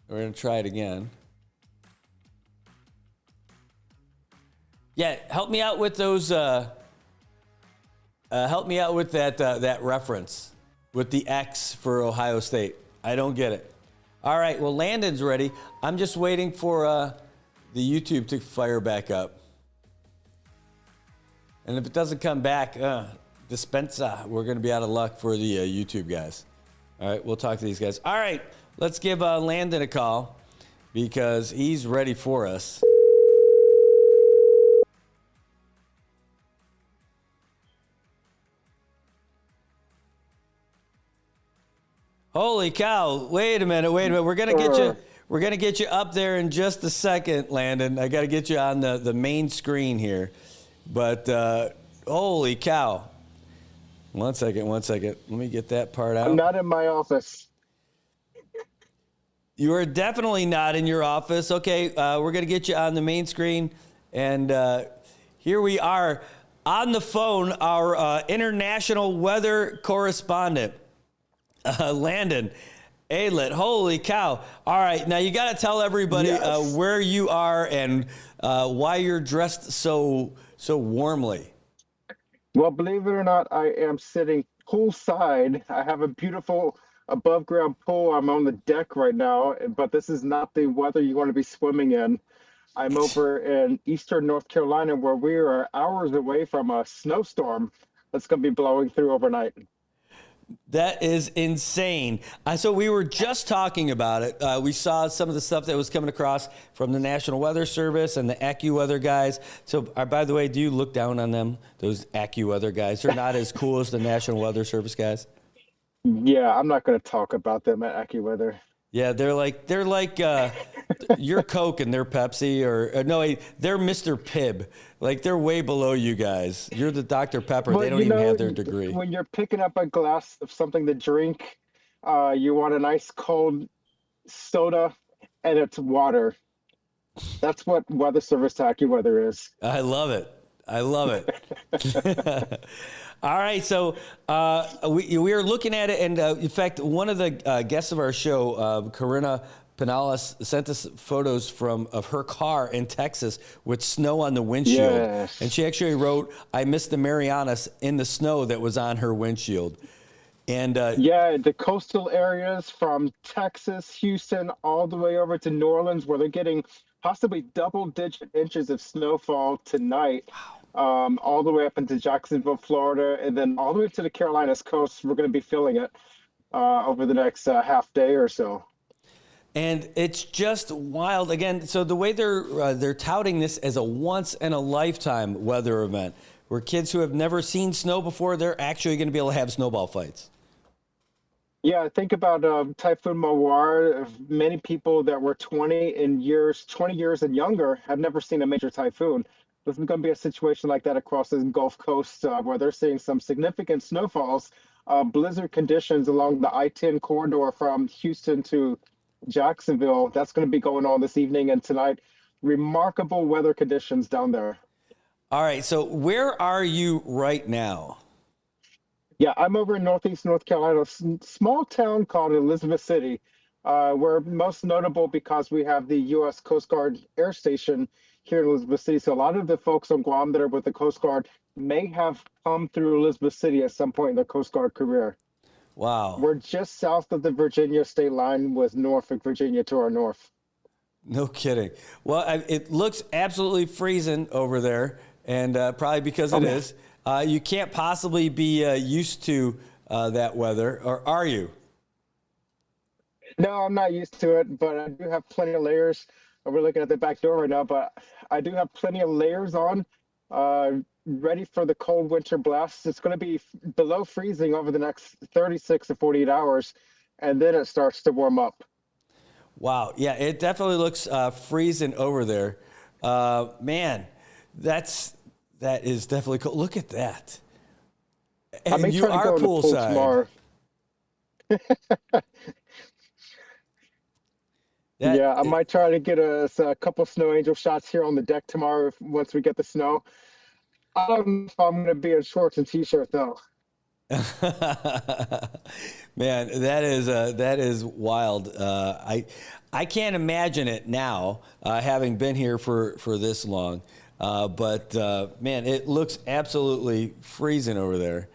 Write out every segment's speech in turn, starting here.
We're going to try it again. Yeah, help me out with those. Help me out with that reference with the X for Ohio State. I don't get it. All right, well, Landon's ready. I'm just waiting for the YouTube to fire back up. And if it doesn't come back, dispensa, we're going to be out of luck for the YouTube guys. All right, we'll talk to these guys. All right, let's give Landon a call because he's ready for us. Holy cow! Wait a minute. We're gonna get you. We're gonna get you up there in just a second, Landon. I got to get you on the main screen here. But holy cow! One second. Let me get that part out. I'm not in my office. You are definitely not in your office. Okay, we're gonna get you on the main screen, and here we are on the phone. Our international weather correspondent. Landon Aylett. Holy cow. All right. Now you got to tell everybody where you are and why you're dressed so warmly. Well, believe it or not, I am sitting poolside. I have a beautiful above ground pool. I'm on the deck right now, but this is not the weather you want to be swimming in. I'm over in eastern North Carolina where we are hours away from a snowstorm that's going to be blowing through overnight. That is insane. So we were just talking about it. We saw some of the stuff that was coming across from the National Weather Service and the AccuWeather guys. So, by the way, do you look down on them, those AccuWeather guys? They're not as cool as the National Weather Service guys. Yeah, I'm not going to talk about them at AccuWeather. Yeah, they're like you're Coke and they're Pepsi, or no, they're Mr. Pibb. Like they're way below you guys. You're the Dr. Pepper. But they don't even have their degree. When you're picking up a glass of something to drink, you want a nice cold soda, and it's water. That's what Weather Service to AccuWeather is. I love it. All right, so we are looking at it, and in fact, one of the guests of our show, Corinna Pinales, sent us photos of her car in Texas with snow on the windshield. Yes. And she actually wrote, "I missed the Marianas in the snow that was on her windshield." And the coastal areas from Texas, Houston, all the way over to New Orleans, where they're getting possibly double-digit inches of snowfall tonight. Wow. All the way up into Jacksonville, Florida, and then all the way to the Carolinas coast. We're going to be feeling it over the next half day or so. And it's just wild. Again, so the way they're touting this as a once-in-a-lifetime weather event, where kids who have never seen snow before, they're actually going to be able to have snowball fights. Yeah, think about Typhoon Mawar. Many people that were 20 years and younger have never seen a major typhoon. This is going to be a situation like that across the Gulf Coast where they're seeing some significant snowfalls, blizzard conditions along the I-10 corridor from Houston to Jacksonville. That's going to be going on this evening and tonight. Remarkable weather conditions down there. All right, so where are you right now? Yeah, I'm over in Northeast North Carolina, a small town called Elizabeth City. We're most notable because we have the U.S. Coast Guard Air Station here in Elizabeth City. So a lot of the folks on Guam that are with the Coast Guard may have come through Elizabeth City at some point in their Coast Guard career. Wow. We're just south of the Virginia state line with Norfolk, Virginia to our north. No kidding. Well, it looks absolutely freezing over there, and probably because it is. You can't possibly be used to that weather, or are you? No, I'm not used to it, but I do have plenty of layers. We're looking at the back door right now, but I do have plenty of layers on, ready for the cold winter blasts. It's going to be below freezing over the next 36 to 48 hours, and then it starts to warm up. Wow. Yeah, it definitely looks freezing over there. Man, that is definitely cool. Look at that. And you are poolside. Yeah, I might try to get us a couple snow angel shots here on the deck tomorrow once we get the snow. I don't know if I'm going to be in shorts and t-shirt though. Man, that is wild. I can't imagine it now, having been here for this long. But man, it looks absolutely freezing over there,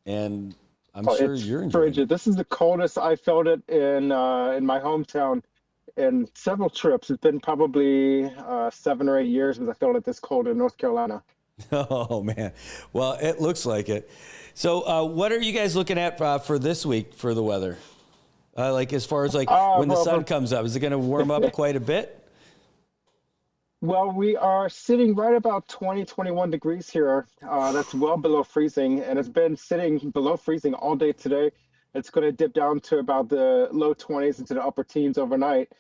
and I'm Oh, sure it's you're enjoying it. frigid. This is the coldest I felt it in my hometown in several trips. It's been probably 7 or 8 years since I felt it this cold in North Carolina. Oh man, well, it looks like it. So, what are you guys looking at for this week for the weather? Like as far as like when the Well, sun comes up, is it going to warm up quite a bit? well, we are sitting right about 20, 21 degrees here. That's well below freezing, and it's been sitting below freezing all day today. It's going to dip down to about the low 20s into the upper teens overnight.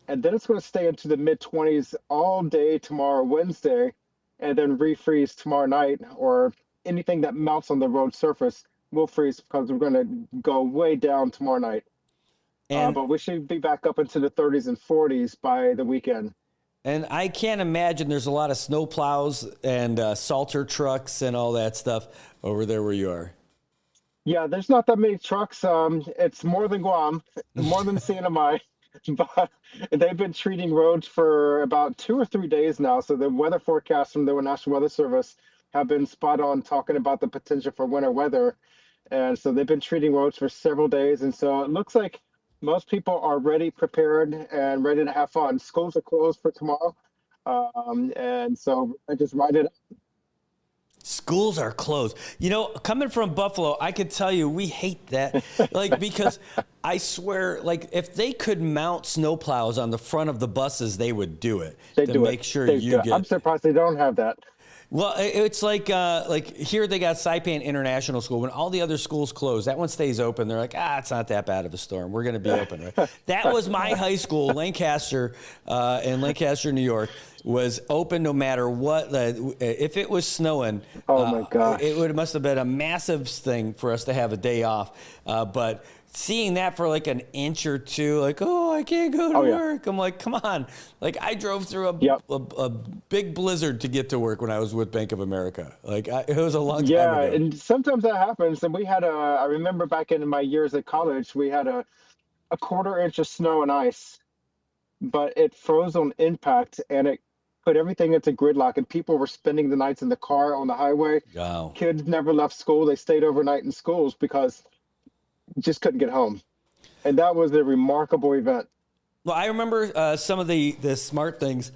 And then it's going to stay into the mid 20s all day tomorrow, Wednesday, and then refreeze tomorrow night, or anything that melts on the road surface will freeze because we're going to go way down tomorrow night. And But we should be back up into the 30s and 40s by the weekend. And I can't imagine there's a lot of snow plows and salter trucks and all that stuff over there where you are. Yeah, there's not that many trucks. It's more than Guam, more than CNMI, but they've been treating roads for about 2 or 3 days now. So the weather forecasts from the National Weather Service have been spot on talking about the potential for winter weather. And so they've been treating roads for several days. And so it looks like most people are ready, prepared, and ready to have fun. Schools are closed for tomorrow. And so I just ride it. Schools are closed. You know, coming from Buffalo, I could tell you we hate that. Like, because I swear, like, if they could mount snowplows on the front of the buses, they would do it They to do make it. sure They you do it. get. I'm surprised they don't have that. Well, it's like here they got Saipan International School. When all the other schools close, that one stays open. They're like, it's not that bad of a storm. We're going to be open. Right? That was my high school, Lancaster, in Lancaster, New York, was open no matter what. If it was snowing, Oh my gosh. it must have been a massive thing for us to have a day off. But seeing that for like an inch or two, like, I can't go to work. I'm like, come on. Like, I drove through a big blizzard to get to work when I was with Bank of America. Like, it was a long time Yeah, ago. and sometimes that happens. And we had I remember back in my years at college, we had a quarter inch of snow and ice, but it froze on impact and it put everything into gridlock. And people were spending the nights in the car on the highway. Wow. Kids never left school. They stayed overnight in schools because just couldn't get home. And that was a remarkable event. Well, I remember some of the smart things.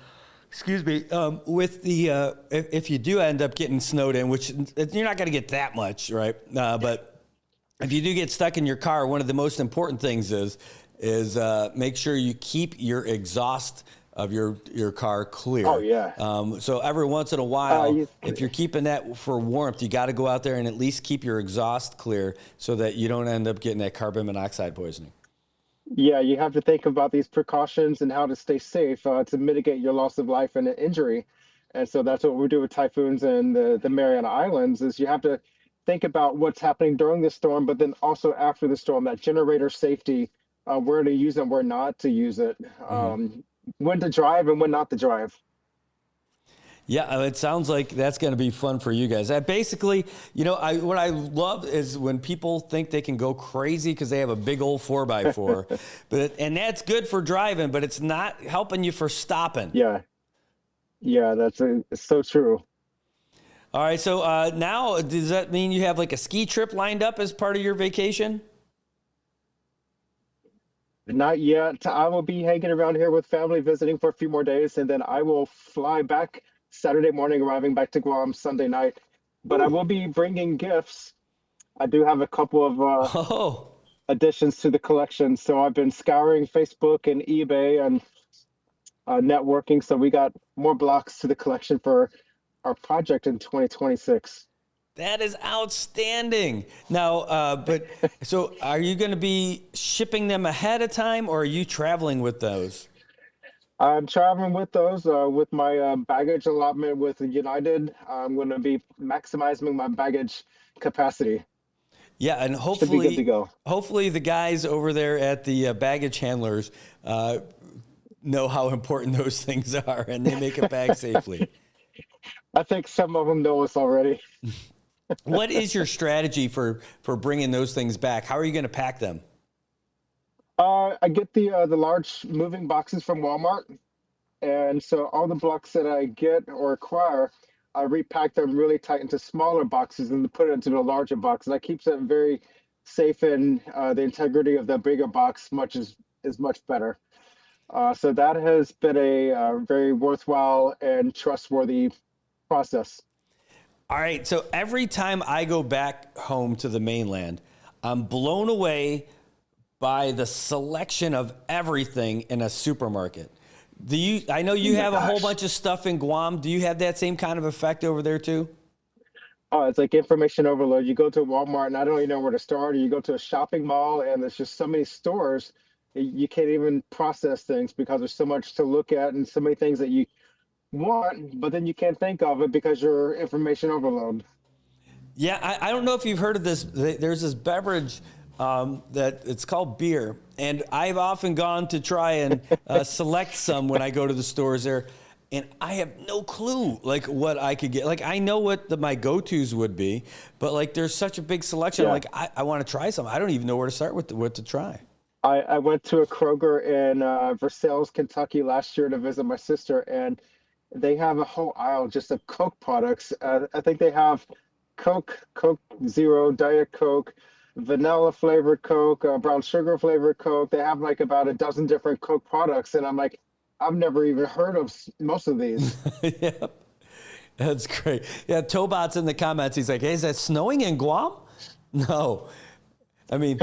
Excuse me. With the if you do end up getting snowed in, which you're not going to get that much, right? But if you do get stuck in your car, one of the most important things is make sure you keep your exhaust of your car clear. Oh, yeah. So every once in a while, if you're keeping that for warmth, you got to go out there and at least keep your exhaust clear so that you don't end up getting that carbon monoxide poisoning. Yeah, you have to think about these precautions and how to stay safe to mitigate your loss of life and injury. And so that's what we do with typhoons and the Mariana Islands is you have to think about what's happening during the storm, but then also after the storm, that generator safety, where to use it, where not to use it, when to drive and when not to drive. Yeah, it sounds like that's going to be fun for you guys. Basically, what I love is when people think they can go crazy because they have a big old 4x4, and that's good for driving, but it's not helping you for stopping. Yeah, that's it's so true. All right, so now does that mean you have like a ski trip lined up as part of your vacation? Not yet. I will be hanging around here with family, visiting for a few more days, and then I will fly back Saturday morning, arriving back to Guam Sunday night. But I will be bringing gifts. I do have a couple of additions to the collection. So I've been scouring Facebook and eBay and networking. So we got more blocks to the collection for our project in 2026. That is outstanding. Now, but so are you going to be shipping them ahead of time, or are you traveling with those? I'm traveling with those with my baggage allotment with United. I'm going to be maximizing my baggage capacity. Yeah, and Should be good to go. hopefully the guys over there at the baggage handlers know how important those things are, and they make it back safely. I think some of them know us already. What is your strategy for bringing those things back? How are you going to pack them? I get the large moving boxes from Walmart, and so all the blocks that I get or acquire, I repack them really tight into smaller boxes and put it into the larger box. And that keeps it very safe, and the integrity of the bigger box is much better. So that has been a very worthwhile and trustworthy process. All right. So every time I go back home to the mainland, I'm blown away by the selection of everything in a supermarket. I know you Oh my have a whole gosh. bunch of stuff in Guam. Do you have that same kind of effect over there too? Oh, it's like information overload. You go to Walmart and I don't even know where to start, or you go to a shopping mall and there's just so many stores, you can't even process things because there's so much to look at and so many things that you want, but then you can't think of it because you're information overload. Yeah, I don't know if you've heard of this. There's this beverage that it's called beer, and I've often gone to try and select some when I go to the stores there, and I have no clue like what I could get. Like I know what my go-tos would be, but like there's such a big selection. I'm Yeah. like I want to try some. I don't even know where to start with what to try. I went to a Kroger in Versailles, Kentucky last year to visit my sister, and they have a whole aisle just of Coke products. I think they have Coke Zero, Diet Coke, vanilla flavored Coke, brown sugar flavored Coke. They have like about a dozen different Coke products, and I'm like, I've never even heard of most of these. Yeah, that's great. Yeah, Tobot's in the comments. He's like, hey, is that snowing in Guam? No. I mean,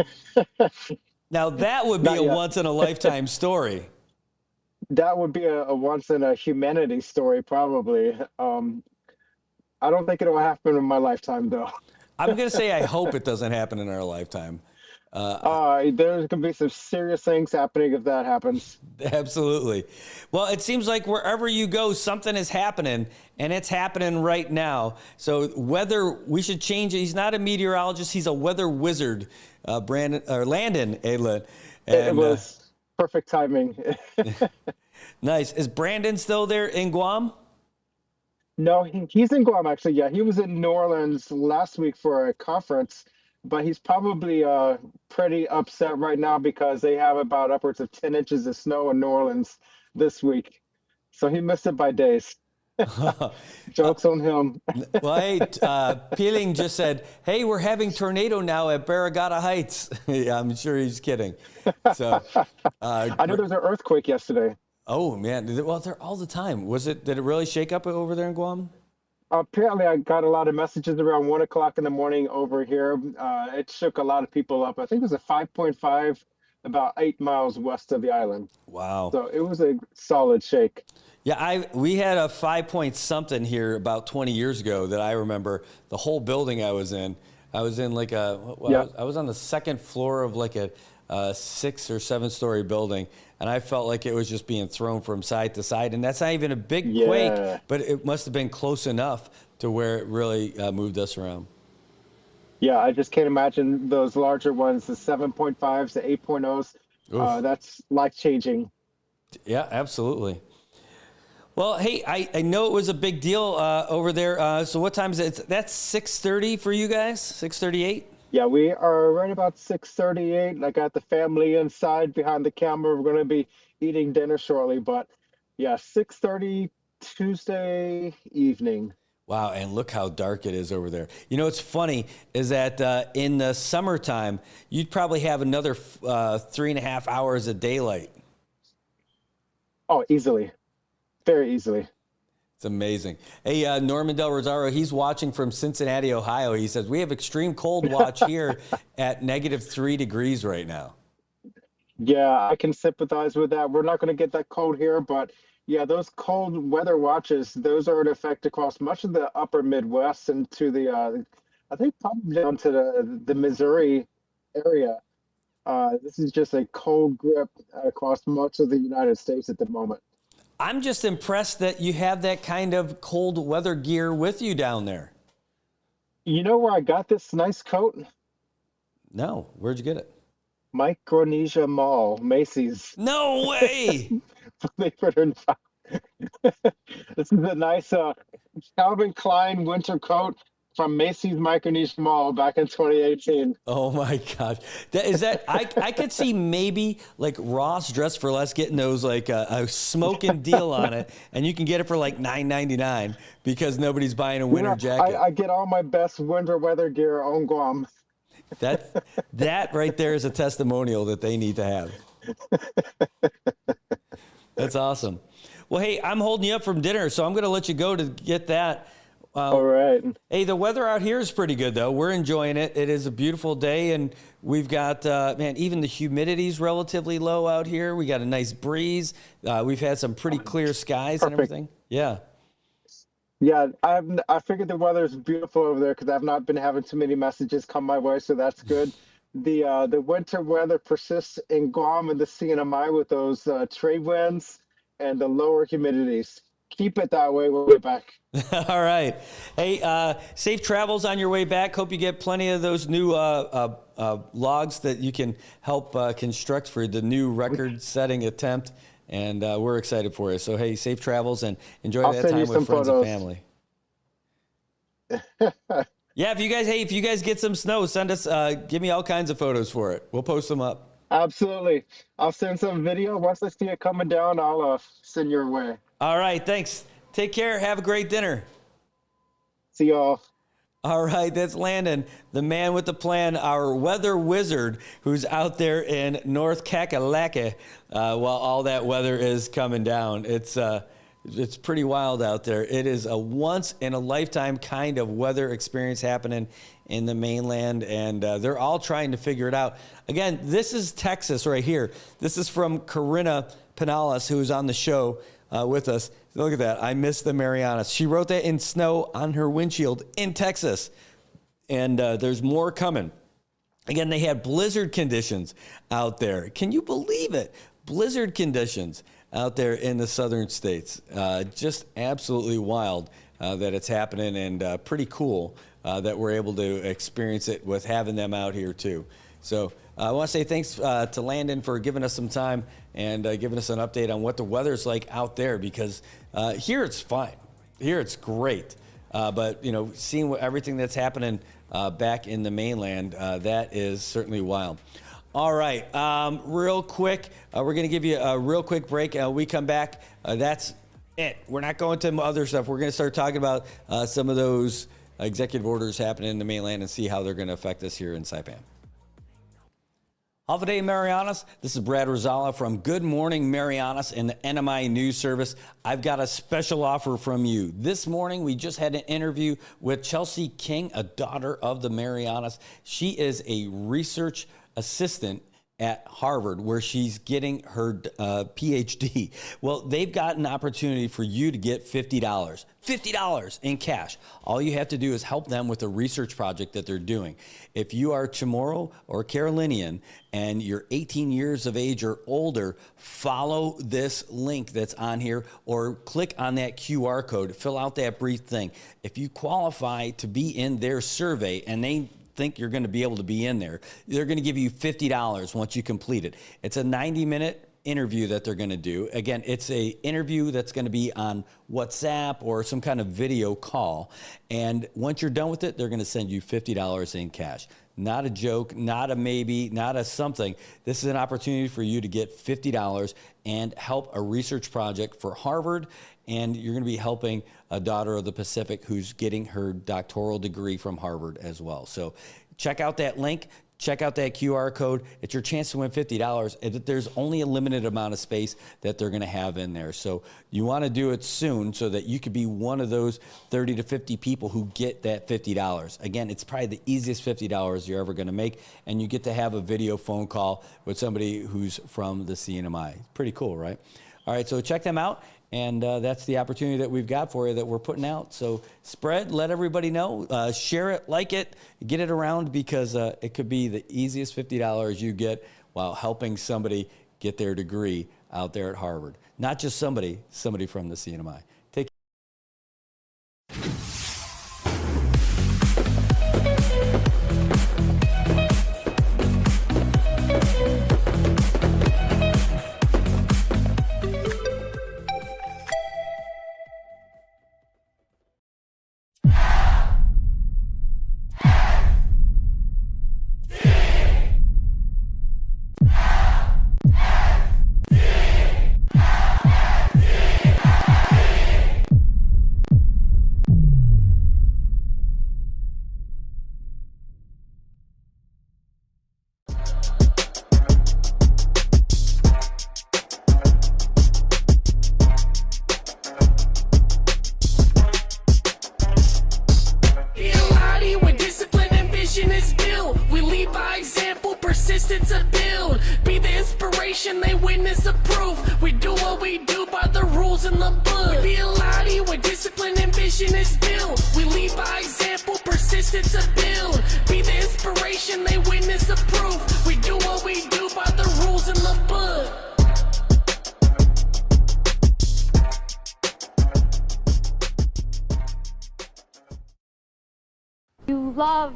now that would be Not a yet. once in a lifetime story. That would be a once in a humanity story, probably. I don't think it'll happen in my lifetime, though. I'm going to say I hope it doesn't happen in our lifetime. There's gonna be some serious things happening if that happens. Absolutely. Well, it seems like wherever you go, something is happening, and it's happening right now. So weather, we should change it. He's not a meteorologist. He's a weather wizard, Landon Adlin. It And was perfect timing. nice. Is Brandon still there in Guam? No, he's in Guam actually. Yeah, he was in New Orleans last week for a conference, but he's probably pretty upset right now because they have about upwards of 10 inches of snow in New Orleans this week. So he missed it by days. Jokes on him. Well, hey, Peeling just said, hey, we're having tornado now at Barragata Heights. Yeah, I'm sure he's kidding. So, I know there was an earthquake yesterday. oh, man. Well, they're all the time. Did it really shake up over there in Guam? Apparently, I got a lot of messages around 1 o'clock in the morning over here. It shook a lot of people up. I think it was a 5.5, about 8 miles west of the island. Wow. So it was a solid shake. Yeah, we had a 5 point something here about 20 years ago that I remember. The whole building I was in like Yeah. I was on the second floor of like a 6 or 7 story building, and I felt like it was just being thrown from side to side. And that's not even a big quake, Yeah. but it must have been close enough to where it really moved us around. Yeah, I just can't imagine those larger ones, the 7.5s, the 8.0s. Oof. That's life changing. Yeah, absolutely. Well, hey, I know it was a big deal over there. So what time is it? That's 6:30 for you guys? 6:38? Yeah, we are right about 6:38. I got the family inside behind the camera. We're going to be eating dinner shortly, but yeah, 6:30 Tuesday evening. Wow, and look how dark it is over there. You know, what's funny is that in the summertime, you'd probably have another 3.5 hours of daylight. Oh, easily. Very easily. It's amazing. Hey, Norman Del Rosario, he's watching from Cincinnati, Ohio. He says, we have extreme cold watch here at -3 degrees right now. Yeah, I can sympathize with that. We're not going to get that cold here, but yeah, those cold weather watches, those are in effect across much of the upper Midwest and to the, I think probably down to the Missouri area. This is just a cold grip across much of the United States at the moment. I'm just impressed that you have that kind of cold weather gear with you down there. You know where I got this nice coat? No, where'd you get it? Micronesia Mall, Macy's. No way! Believe it or not. This is a nice Calvin Klein winter coat. from Macy's Micronesia Mall back in 2018. Oh my gosh. I could see maybe like Ross Dress for Less getting those like a smoking deal on it, and you can get it for like $9.99 because nobody's buying a winter jacket. I get all my best winter weather gear on Guam. That right there is a testimonial that they need to have. That's awesome. Well, hey, I'm holding you up from dinner, so I'm going to let you go to get that. All right. Hey, the weather out here is pretty good, though. We're enjoying it. It is a beautiful day, and we've got, man, even the humidity's relatively low out here. We got a nice breeze. We've had some pretty clear skies and everything. Yeah. Yeah, I figured the weather is beautiful over there because I've not been having too many messages come my way, so that's good. The winter weather persists in Guam and the CNMI with those trade winds and the lower humidities. Keep it that way. We'll be back. All right. Hey, safe travels on your way back. Hope you get plenty of those new logs that you can help construct for the new record-setting attempt. And we're excited for you. So, hey, safe travels and enjoy that time with friends and family. Yeah, if you guys get some snow, send us, give me all kinds of photos for it. We'll post them up. Absolutely. I'll send some video. Once I see it coming down, I'll send your way. All right, thanks. Take care. Have a great dinner. See y'all. All right, that's Landon, the man with the plan, our weather wizard who's out there in North Kakalaka while all that weather is coming down. It's pretty wild out there. It is a once-in-a-lifetime kind of weather experience happening in the mainland, and they're all trying to figure it out. Again, this is Texas right here. This is from Corinna Pinales, who's on the show with us. Look at that. I miss the Marianas. She wrote that in snow on her windshield in Texas, and there's more coming. Again, they had blizzard conditions out there. Can you believe it? Blizzard conditions out there in the southern states. Just absolutely wild that it's happening, and pretty cool that we're able to experience it with having them out here too. So I want to say thanks to Landon for giving us some time and giving us an update on what the weather's like out there, because here it's fine. Here it's great. But, you know, seeing everything that's happening back in the mainland, that is certainly wild. All right, real quick, we're going to give you a real quick break. We come back, that's it. We're not going to other stuff. We're going to start talking about some of those executive orders happening in the mainland and see how they're going to affect us here in Saipan. Holiday Marianas, this is Brad Rosala from Good Morning Marianas and the NMI News Service. I've got a special offer from you. This morning, we just had an interview with Chelsea King, a daughter of the Marianas. She is a research assistant at Harvard, where she's getting her PhD. Well, they've got an opportunity for you to get $50 in cash. All you have to do is help them with a research project that they're doing. If you are Chamorro or Carolinian and you're 18 years of age or older, follow this link that's on here or click on that QR code, fill out that brief thing. If you qualify to be in their survey and they think you're going to be able to be in there, they're going to give you $50 once you complete it. It's a 90-minute interview that they're going to do. Again, it's a interview that's going to be on WhatsApp or some kind of video call. And once you're done with it, they're going to send you $50 in cash. Not a joke, not a maybe, not a something. This is an opportunity for you to get $50 and help a research project for Harvard. And you're going to be helping a daughter of the Pacific who's getting her doctoral degree from Harvard as well. So check out that link. Check out that QR code. It's your chance to win $50. There's only a limited amount of space that they're going to have in there. So you want to do it soon so that you could be one of those 30 to 50 people who get that $50. Again, it's probably the easiest $50 you're ever going to make. And you get to have a video phone call with somebody who's from the CNMI. Pretty cool, right? All right, so check them out. And that's the opportunity that we've got for you that we're putting out. So spread, let everybody know, share it, like it, get it around, because it could be the easiest $50 you get while helping somebody get their degree out there at Harvard. Not just somebody from the CNMI. Take persistent to build. Be the inspiration, they witness approve. We do what we do by the rules in the book. We be a lottie where discipline and vision is built. We lead by example, persistent to build. Be the inspiration, they witness approve. We do what we do by the rules in the book.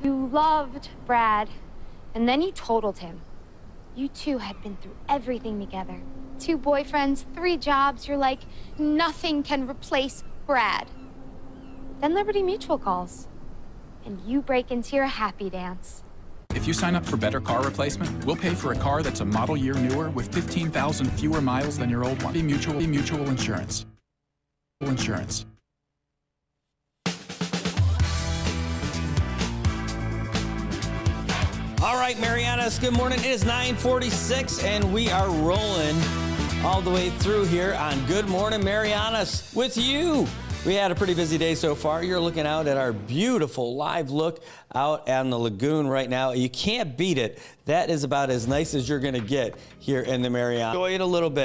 You loved Brad, and then you totaled him. You two had been through everything together. 2 boyfriends, 3 jobs. You're like, nothing can replace Brad. Then Liberty Mutual calls, and you break into your happy dance. If you sign up for Better Car Replacement, we'll pay for a car that's a model year newer with 15,000 fewer miles than your old one. Mutual Insurance. Insurance. All right, Marianas, good morning. It is 9:46, and we are rolling all the way through here on Good Morning Marianas with you. We had a pretty busy day so far. You're looking out at our beautiful live look out on the lagoon right now. You can't beat it. That is about as nice as you're going to get here in the Marianas. Enjoy it a little bit.